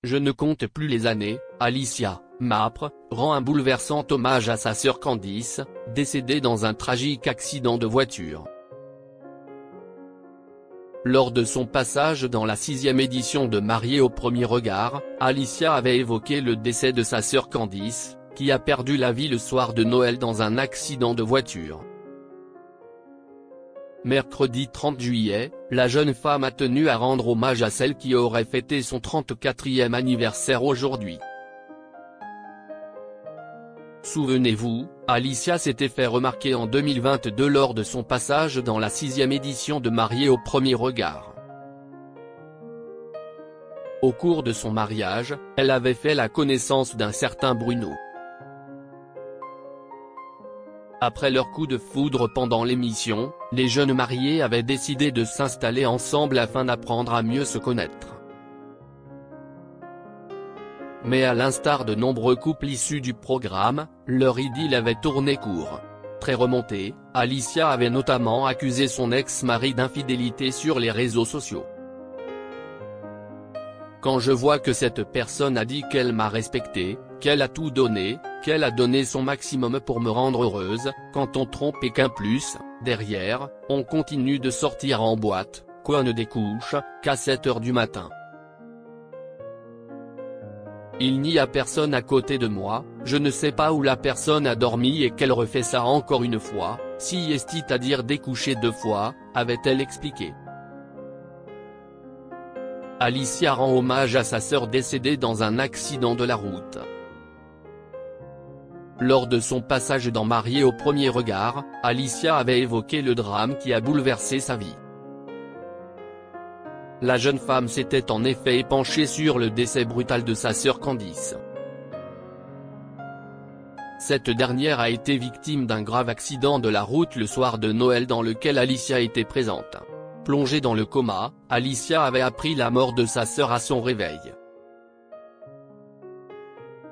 Je ne compte plus les années. Alicia Mapre rend un bouleversant hommage à sa sœur Candice, décédée dans un tragique accident de voiture. Lors de son passage dans la 6e édition de Mariés au premier regard, Alicia avait évoqué le décès de sa sœur Candice, qui a perdu la vie le soir de Noël dans un accident de voiture. Mercredi 30 juillet, la jeune femme a tenu à rendre hommage à celle qui aurait fêté son 34e anniversaire aujourd'hui. Souvenez-vous, Alicia s'était fait remarquer en 2022 lors de son passage dans la 6e édition de Mariés au premier regard. Au cours de son mariage, elle avait fait la connaissance d'un certain Bruno. Après leur coup de foudre pendant l'émission, les jeunes mariés avaient décidé de s'installer ensemble afin d'apprendre à mieux se connaître. Mais à l'instar de nombreux couples issus du programme, leur idylle avait tourné court. Très remontée, Alicia avait notamment accusé son ex-mari d'infidélité sur les réseaux sociaux. Quand je vois que cette personne a dit qu'elle m'a respecté, qu'elle a tout donné, qu'elle a donné son maximum pour me rendre heureuse, quand on trompe et qu'un plus, derrière, on continue de sortir en boîte, qu'on ne découche qu'à 7 h du matin. Il n'y a personne à côté de moi, je ne sais pas où la personne a dormi et qu'elle refait ça encore une fois, si est-il à dire découcher 2 fois, avait-elle expliqué. Alicia rend hommage à sa sœur décédée dans un accident de la route. Lors de son passage dans Mariés au premier regard, Alicia avait évoqué le drame qui a bouleversé sa vie. La jeune femme s'était en effet épanchée sur le décès brutal de sa sœur Candice. Cette dernière a été victime d'un grave accident de la route le soir de Noël dans lequel Alicia était présente. Plongée dans le coma, Alicia avait appris la mort de sa sœur à son réveil.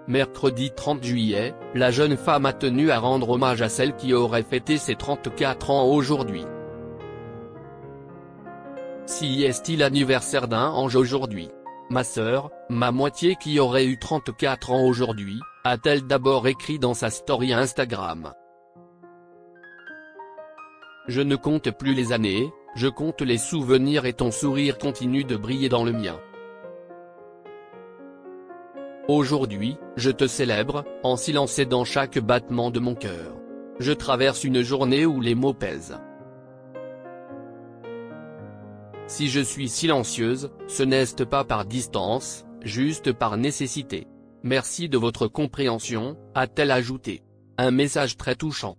Mercredi 30 juillet, la jeune femme a tenu à rendre hommage à celle qui aurait fêté ses 34 ans aujourd'hui. Si est-il l'anniversaire d'un ange aujourd'hui? Ma sœur, ma moitié qui aurait eu 34 ans aujourd'hui, a-t-elle d'abord écrit dans sa story Instagram. Je ne compte plus les années, je compte les souvenirs et ton sourire continue de briller dans le mien. Aujourd'hui, je te célèbre, en silence et dans chaque battement de mon cœur. Je traverse une journée où les mots pèsent. Si je suis silencieuse, ce n'est pas par distance, juste par nécessité. Merci de votre compréhension, a-t-elle ajouté. Un message très touchant.